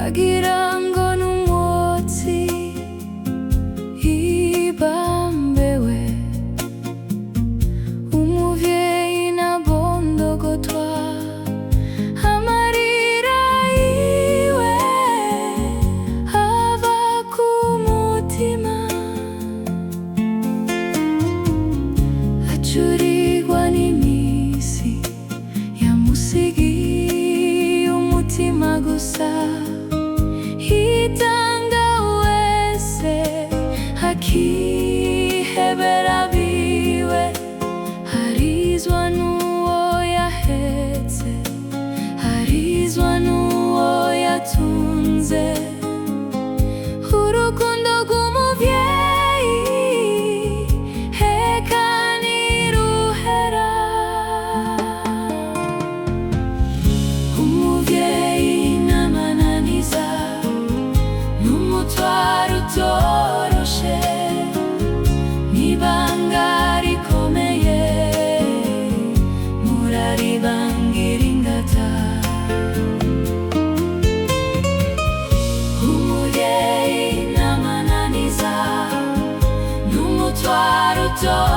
아기란 건 umwotsi ibambewe umuvyeyi nabondogotwa amarira iwe ava ku mutima acurirwa n'imisi yamusigiye umutima gusa hitanga wese akihebera biwe harizwa n'uwo yahetse harizwa n'uwo yatunze urukundo rw'umuvyeyi heka ntiruhera umuvyeyi n'amananiza n'umutwaro utoroshe n'ibanga rikomeye muraribangira ingata umuvyeyi n'amananiza n'umutwaro utoroshe